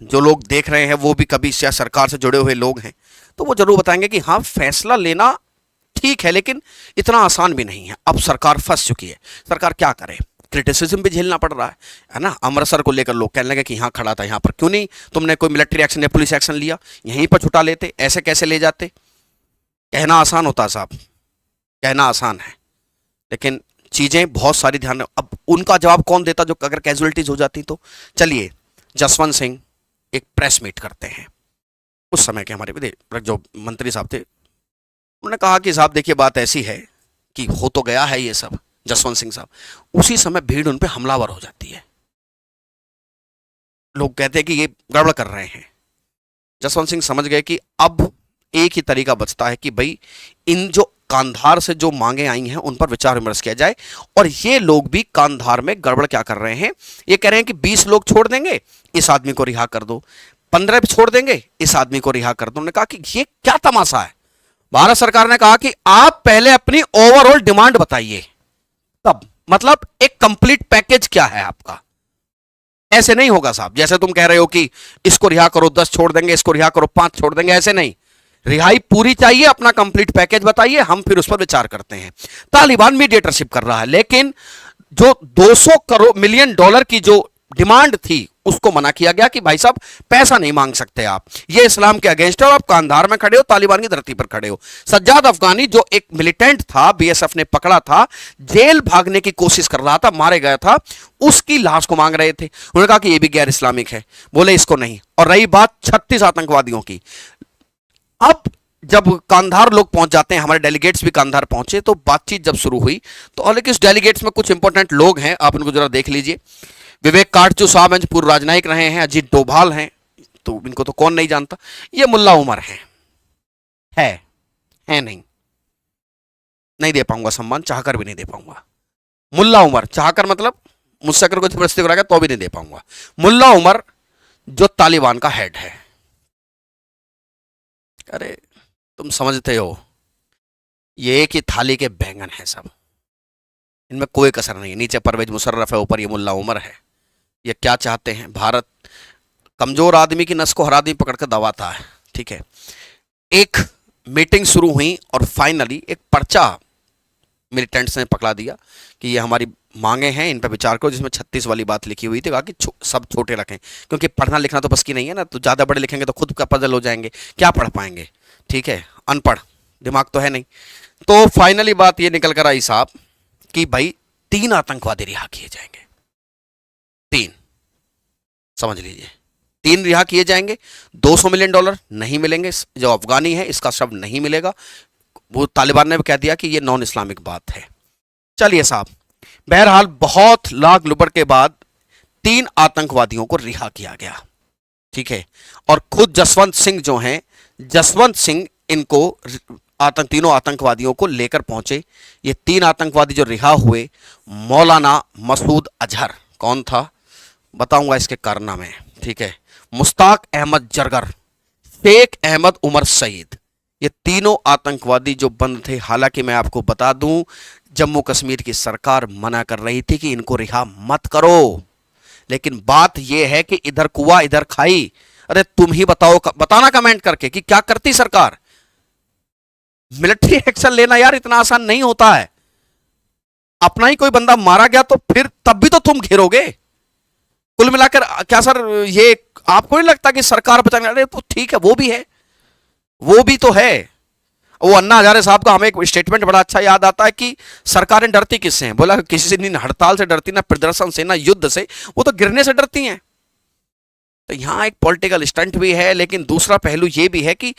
जो लोग देख रहे हैं वो भी कभी या सरकार से जुड़े हुए लोग हैं, तो वो जरूर बताएंगे कि हाँ फैसला लेना ठीक है लेकिन इतना आसान भी नहीं है। अब सरकार फंस चुकी है, सरकार क्या करे, क्रिटिसिज्म भी झेलना पड़ रहा है ना। अमृतसर को लेकर लोग कहने लगे कि यहाँ खड़ा था, यहाँ पर क्यों नहीं तुमने कोई मिलिट्री एक्शन या पुलिस एक्शन लिया, यहीं पर छुटा लेते, ऐसे कैसे ले जाते। कहना आसान होता साहब, कहना आसान है, लेकिन चीजें बहुत सारी ध्यान। अब उनका जवाब कौन देता जो अगर कैजुअलिटीज हो जाती तो। चलिए जसवंत सिंह एक प्रेस मीट करते हैं, उस समय के हमारे जो मंत्री साहब थे, उन्होंने कहा कि साहब देखिए बात ऐसी है कि हो तो गया है ये सब, जसवंत सिंह साहब। उसी समय भीड़ उन पे हमलावर हो जाती है, लोग कहते हैं कि ये गड़बड़ कर रहे हैं। जसवंत सिंह समझ गए कि अब एक ही तरीका बचता है कि भाई इन जो कांधार से जो मांगे आई हैं उन पर विचार विमर्श किया जाए। और ये लोग भी कांधार में गड़बड़ क्या कर रहे हैं, ये कह रहे हैं कि 20 लोग छोड़ देंगे, इस आदमी को रिहा कर दो, 15 भी छोड़ देंगे, इस आदमी को रिहा कर दो। उन्होंने कहा कि ये क्या तमाशा है। भारत सरकार ने कहा कि आप पहले अपनी ओवरऑल डिमांड बताइए, तब मतलब एक कंप्लीट पैकेज क्या है आपका। ऐसे नहीं होगा साहब, जैसे तुम कह रहे हो कि इसको रिहा करो 10 छोड़ देंगे, इसको रिहा करो 5 छोड़ देंगे, ऐसे नहीं। रिहाई पूरी चाहिए, अपना कंप्लीट पैकेज बताइए, हम फिर उस पर विचार करते हैं। तालिबान मीडिएटरशिप कर रहा है, लेकिन जो 200 मिलियन डॉलर की जो डिमांड थी उसको मना किया गया कि भाई साहब पैसा नहीं मांग सकते आप, ये इस्लाम के अगेंस्ट है और आप कांधार में खड़े हो, तालिबान की धरती पर खड़े हो। सज्जाद अफगानी जो एक मिलिटेंट था, बीएसएफ ने पकड़ा था, जेल भागने की कोशिश कर रहा था, मारे गया था, उसकी लाश को मांग रहे थे। उन्होंने कहा कि ये भी गैर इस्लामिक है, बोले इसको नहीं। और रही बात 36 आतंकवादियों की, अब जब कांधार लोग पहुंच जाते हैं, हमारे डेलीगेट्स भी कांधार पहुंचे, तो बातचीत जब शुरू हुई तो हालांकि इस डेलीगेट्स में कुछ इंपॉर्टेंट लोग हैं, आप इनको जरा देख लीजिए। विवेक काटजू साहब हैं, पूर्व राजनयिक रहे हैं, अजीत डोभाल हैं, तो इनको तो कौन नहीं जानता। ये मुल्ला उमर है नहीं दे पाऊंगा सम्मान, चाहकर भी नहीं दे पाऊंगा। मुल्ला उमर, चाहकर मतलब मुझसे अगर कोई जबरदस्ती कराएगा तो भी नहीं दे पाऊंगा। मुल्ला उमर जो तालिबान का हेड है, अरे तुम समझते हो ये एक ही थाली के बैंगन है सब, इनमें कोई कसर नहीं है। नीचे परवेज मुशर्रफ है, ऊपर ये मुल्ला उमर है। ये क्या चाहते हैं, भारत कमजोर आदमी की नस को हर आदमी पकड़ कर दबाता है, ठीक है। एक मीटिंग शुरू हुई और फाइनली एक पर्चा मिलिटेंट्स ने पकड़ा दिया कि ये हमारी मांगे हैं, इन पर विचार करो, जिसमें 36 वाली बात लिखी हुई थी। कहा कि सब छोटे रखें, क्योंकि पढ़ना लिखना तो बस की नहीं है ना, तो ज़्यादा बड़े लिखेंगे तो खुद का पजल हो जाएंगे, क्या पढ़ पाएंगे, ठीक है, अनपढ़, दिमाग तो है नहीं। तो फाइनली बात ये निकल कर आई साहब कि भाई 3 आतंकवादी रिहा किए जाएंगे, 3, समझ लीजिए, 3 रिहा किए जाएंगे। $200 मिलियन नहीं मिलेंगे, जो अफगानी है इसका शव नहीं मिलेगा। वो तालिबान ने भी कह दिया कि ये नॉन इस्लामिक बात है। चलिए साहब, बहरहाल बहुत लाख लुबड़ के बाद 3 आतंकवादियों को रिहा किया गया, ठीक है। और खुद जसवंत सिंह जो हैं, जसवंत सिंह इनको तीनों आतंकवादियों को लेकर पहुंचे। ये 3 आतंकवादी जो रिहा हुए, मौलाना मसूद अजहर, कौन था बताऊंगा इसके कारनामे, ठीक है, मुश्ताक अहमद जरगर, शेख अहमद उमर सईद, ये तीनों आतंकवादी जो बंद थे। हालांकि मैं आपको बता दूं, जम्मू कश्मीर की सरकार मना कर रही थी कि इनको रिहा मत करो, लेकिन बात यह है कि इधर कुआं इधर खाई। अरे तुम ही बताओ, बताना कमेंट करके कि क्या करती सरकार। मिलिट्री एक्शन लेना यार इतना आसान नहीं होता है। अपना ही कोई बंदा मारा गया तो फिर तब भी तो तुम घेरोगे। कुल मिलाकर क्या सर, ये आपको नहीं लगता कि सरकार बचाने, अरे तो ठीक है, वो भी है, वो भी तो है। वो अन्ना हजारे साहब का हमें एक स्टेटमेंट बड़ा अच्छा याद आता है कि सरकारें डरती किससे हैं, बोला किसी से नहीं, हड़ताल से डरती, ना प्रदर्शन से, ना युद्ध से, वो तो गिरने से डरती हैं। तो यहां एक पॉलिटिकल स्टंट भी है, लेकिन दूसरा पहलू ये भी है कि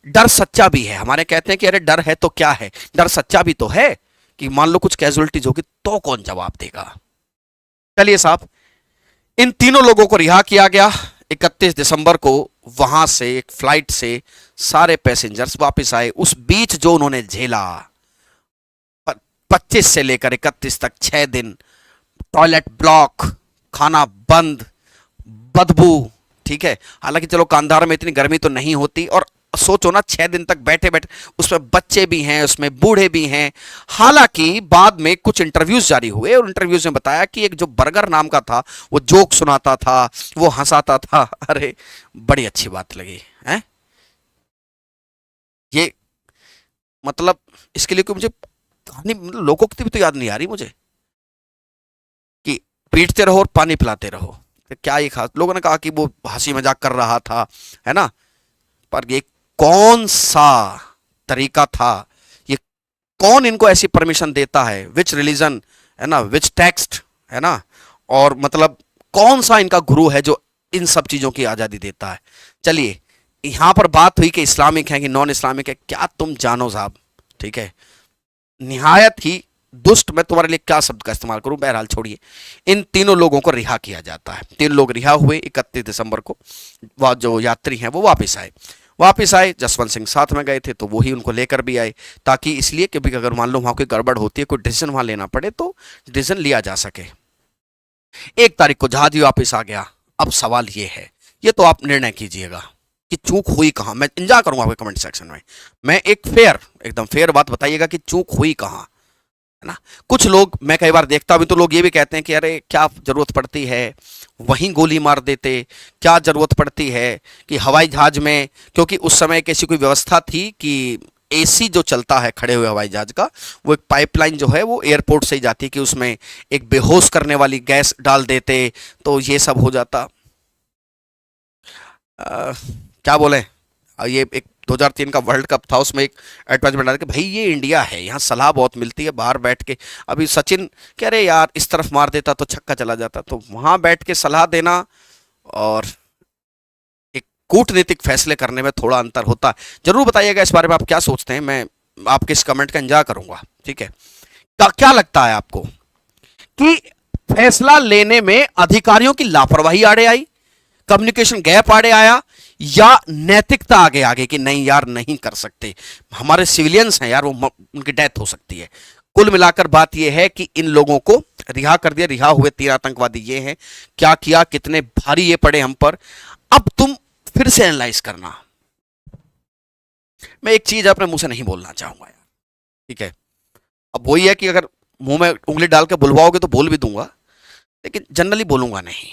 डर सच्चा भी है। हमारे कहते हैं कि अरे डर है तो क्या है, डर सच्चा भी तो है कि मान लो कुछ कैजुअलिटीज होगी तो कौन जवाब देगा। चलिए साहब, इन तीनों लोगों को रिहा किया गया। 31 दिसंबर को वहां से एक फ्लाइट से सारे पैसेंजर्स वापस आए। उस बीच जो उन्होंने झेला 25 से लेकर 31 तक 6 दिन, टॉयलेट ब्लॉक, खाना बंद, बदबू, ठीक है। हालांकि चलो कांधार में इतनी गर्मी तो नहीं होती, और सोचो ना 6 दिन तक बैठे बैठे, उसमें बच्चे भी हैं, उसमें बूढ़े भी हैं। हालांकि बाद में कुछ इंटरव्यूज जारी हुए और इंटरव्यूज में बताया कि एक जो बर्गर नाम का था वो जोक सुनाता था, वो हंसाता था। अरे बड़ी अच्छी बात लगी है ये। मतलब इसके लिए कोई मुझे कहानी, मतलब लोगों की भी तो याद नहीं आ रही मुझे कि पीटते रहो और पानी पिलाते रहो। तो क्या ये खास, लोगों ने कहा कि वो हंसी मजाक कर रहा था, है ना, पर ये कौन सा तरीका था, ये कौन इनको ऐसी परमिशन देता है, विच रिलीजन, है ना, विच टेक्स्ट, है ना, और मतलब कौन सा इनका गुरु है जो इन सब चीजों की आजादी देता है। चलिए, यहां पर बात हुई कि इस्लामिक है कि नॉन इस्लामिक है, क्या तुम जानो साहब, ठीक है। निहायत ही दुष्ट, मैं तुम्हारे लिए क्या शब्द का इस्तेमाल करूं, बहरहाल छोड़िए। इन तीनों लोगों को रिहा किया जाता है। 3 लोग रिहा हुए 31 दिसंबर को। वह जो यात्री हैं वो वापस आए। जसवंत सिंह साथ में गए थे तो वही उनको लेकर भी आए, ताकि इसलिए कि अगर मान लो वहां कोई गड़बड़ होती है, कोई डिसीजन वहां लेना पड़े तो डिसीजन लिया जा सके। 1 तारीख को जहाज भी वापस आ गया। अब सवाल ये है, ये तो आप निर्णय कीजिएगा कि चूक हुई कहां। मैं इंतजार करूंगा आपके कमेंट सेक्शन में। मैं एक एकदम फेयर बात बताइएगा कि चूक हुई कहां, है ना। कुछ लोग, मैं कई बार देखता हूं तो लोग ये भी कहते हैं कि अरे क्या जरूरत पड़ती है, वहीं गोली मार देते, क्या जरूरत पड़ती है कि हवाई जहाज में, क्योंकि उस समय कैसी कोई व्यवस्था थी कि एसी जो चलता है खड़े हुए हवाई जहाज का, वो एक पाइपलाइन जो है वो एयरपोर्ट से ही जाती है, कि उसमें एक बेहोश करने वाली गैस डाल देते तो ये सब हो जाता। क्या बोले, ये एक 2003 का वर्ल्ड कप था, उसमें एक एडवर्टाइजमेंट आया कि भाई ये इंडिया है, यहाँ सलाह बहुत मिलती है बाहर बैठ के। अभी सचिन कह रहे यार इस तरफ मार देता तो छक्का चला जाता, तो वहां बैठ के सलाह देना और एक कूटनीतिक फैसले करने में थोड़ा अंतर होता है। जरूर बताइएगा इस बारे में आप क्या सोचते हैं, मैं आपके इस कमेंट का इंतजार करूंगा, ठीक है। क्या लगता है आपको कि फैसला लेने में अधिकारियों की लापरवाही आड़े आई, कम्युनिकेशन गैप आड़े आया, या नैतिकता आगे आगे कि नहीं यार नहीं कर सकते, हमारे सिविलियंस हैं यार, वो उनकी डेथ हो सकती है। कुल मिलाकर बात यह है कि इन लोगों को रिहा कर दिया। रिहा हुए 3 आतंकवादी ये हैं। क्या किया, कितने भारी ये पड़े हम पर, अब तुम फिर से एनालाइज करना। मैं एक चीज अपने मुंह से नहीं बोलना चाहूंगा यार, ठीक है। अब वही है कि अगर मुंह में उंगली डाल के बुलवाओगे तो बोल भी दूंगा, लेकिन जनरली बोलूंगा नहीं।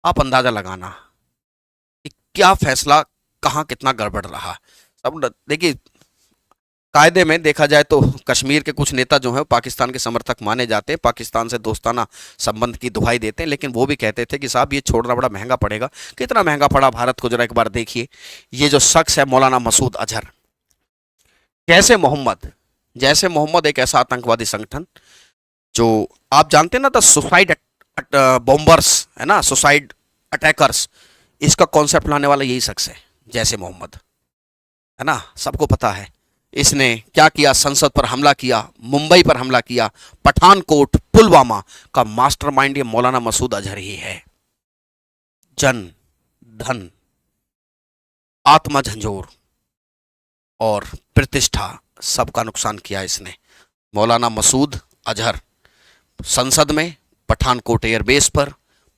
आप अंदाजा लगाना कि क्या फैसला, कहां कितना गड़बड़ रहा। सब देखिए, कायदे में देखा जाए तो कश्मीर के कुछ नेता जो हैं पाकिस्तान के समर्थक माने जाते हैं, पाकिस्तान से दोस्ताना संबंध की दुहाई देते हैं, लेकिन वो भी कहते थे कि साहब ये छोड़ना बड़ा महंगा पड़ेगा। कितना महंगा पड़ा भारत को, जरा एक बार देखिए। ये जो शख्स है मौलाना मसूद अजहर, जैसे मोहम्मद एक ऐसा आतंकवादी संगठन जो आप जानते हैं ना, द सुसाइड बॉम्बर्स, है ना, सुसाइड अटैकर्स, इसका कॉन्सेप्ट लाने वाला यही शख्स है, जैसे मोहम्मद, है ना, सबको पता है। इसने क्या किया, संसद पर हमला किया, मुंबई पर हमला किया, पठानकोट, पुलवामा का मास्टरमाइंड ये मौलाना मसूद अजहर ही है। जन, धन, आत्मा झंझोर और प्रतिष्ठा सबका नुकसान किया इसने। मौलाना मसूद अजहर संसद में, पठानकोट एयरबेस पर,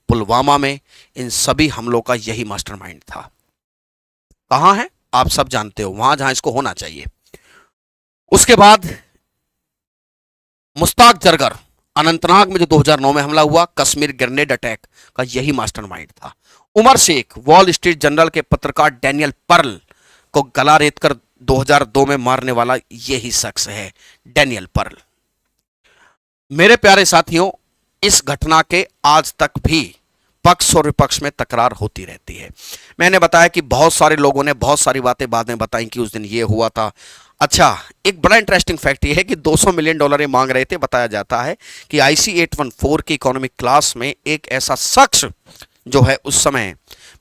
पुलवामा में, इन सभी हमलों का यही मास्टरमाइंड था। कहां है आप सब जानते हो, वहां जहां इसको होना चाहिए। उसके बाद मुश्ताक जरगर, अनंतनाग में जो 2009 में हमला हुआ, कश्मीर ग्रेनेड अटैक का यही मास्टरमाइंड था। Umar Sheikh, Wall Street Journal के पत्रकार डैनियल पर्ल को गला रेतकर 2002 में मारने वाला यही शख्स है, डैनियल पर्ल। मेरे प्यारे साथियों, इस घटना के आज तक भी पक्ष और विपक्ष में तकरार होती रहती है। मैंने बताया कि बहुत सारे लोगों ने बहुत सारी बातें बाद में बताई कि उस दिन ये हुआ था। अच्छा, एक बड़ा इंटरेस्टिंग फैक्ट ये है कि $200 मिलियन मांग रहे थे। बताया जाता है कि IC-814 की इकोनॉमिक क्लास में एक ऐसा शख्स जो है उस समय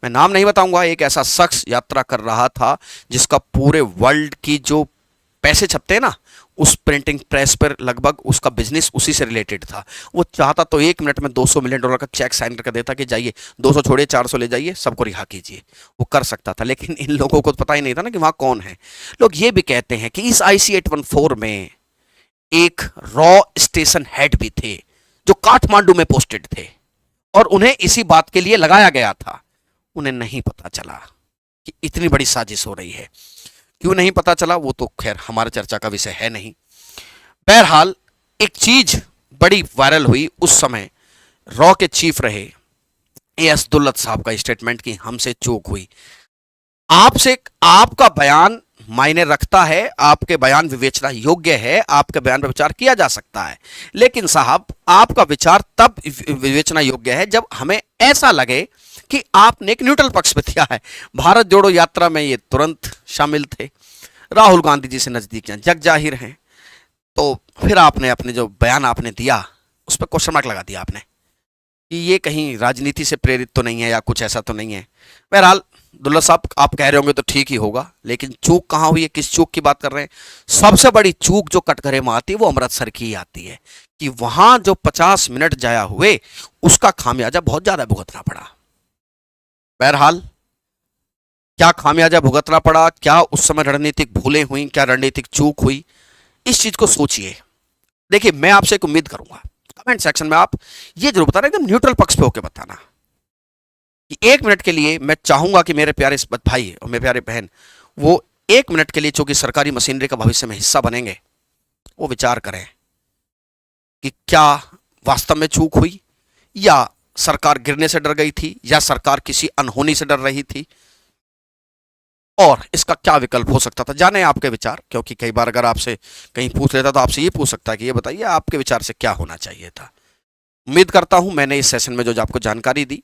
मैं नाम नहीं बताऊंगा, एक ऐसा शख्स यात्रा कर रहा था जिसका पूरे वर्ल्ड की जो पैसे छपते हैं ना, उस प्रिंटिंग प्रेस पर लगभग उसका बिजनेस उसी से रिलेटेड था। वो चाहता तो 1 मिनट में $200 मिलियन का चेक साइन करके देता कि जाइए 200 छोड़िए 400 ले जाइए, सबको रिहा कीजिए। वो कर सकता था, लेकिन इन लोगों को तो पता ही नहीं था ना कि वहां कौन है। लोग ये भी कहते हैं कि इस IC-814 में एक रॉ स्टेशन हेड भी थे जो काठमांडू में पोस्टेड थे और उन्हें इसी बात के लिए लगाया गया था। उन्हें नहीं पता चला कि इतनी बड़ी साजिश हो रही है। क्यों नहीं पता चला वो तो खैर हमारे चर्चा का विषय है नहीं। बहरहाल एक चीज बड़ी वायरल हुई उस समय, रॉ के चीफ रहे AS दुल्लत साहब का स्टेटमेंट कि हमसे चूक हुई। आपसे आपका बयान मायने रखता है, आपके बयान विवेचना योग्य है, आपके बयान पर विचार किया जा सकता है, लेकिन साहब आपका विचार तब विवेचना योग्य है जब हमें ऐसा लगे कि आपने एक न्यूट्रल पक्ष में दिया है। भारत जोड़ो यात्रा में ये तुरंत शामिल थे, राहुल गांधी जी से नजदीकियां जग जाहिर हैं, तो फिर आपने अपने जो बयान आपने दिया उस पर क्वेश्चन मार्क लगा दिया आपने कि ये कहीं राजनीति से प्रेरित तो नहीं है या कुछ ऐसा तो नहीं है। बहरहाल दुल्ला साहब आप कह रहे होंगे तो ठीक ही होगा, लेकिन चूक कहाँ हुई है, किस चूक की बात कर रहे हैं? सबसे बड़ी चूक जो कटघरे में आती है वो अमृतसर की आती है कि वहां जो 50 मिनट जाया हुए उसका खामियाजा बहुत ज्यादा भुगतना पड़ा। बहरहाल क्या खामियाजा भुगतना पड़ा, क्या उस समय रणनीतिक भूलें हुई, क्या रणनीतिक चूक हुई, इस चीज को सोचिए। देखिए मैं आपसे एक उम्मीद करूंगा कमेंट सेक्शन में आप ये जरूर बताना, एकदम न्यूट्रल पक्ष पे होकर बताना कि 1 मिनट के लिए मैं चाहूंगा कि मेरे प्यारे भाई और मेरे प्यारे बहन वो 1 मिनट के लिए चूंकि सरकारी मशीनरी का भविष्य में हिस्सा बनेंगे, वो विचार करें कि क्या वास्तव में चूक हुई या सरकार गिरने से डर गई थी या सरकार किसी अनहोनी से डर रही थी और इसका क्या विकल्प हो सकता था। जाने आपके विचार, क्योंकि कई बार अगर आपसे कहीं पूछ लेता तो आपसे ये पूछ सकता है कि ये बताइए आपके विचार से क्या होना चाहिए था। उम्मीद करता हूं मैंने इस सेशन में जो आपको जानकारी दी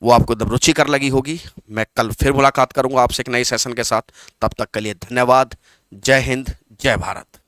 वो आपको एकदम रुचिकर लगी होगी। मैं कल फिर मुलाकात करूंगा आपसे एक नए सेशन के साथ। तब तक के लिए धन्यवाद। जय हिंद, जय भारत।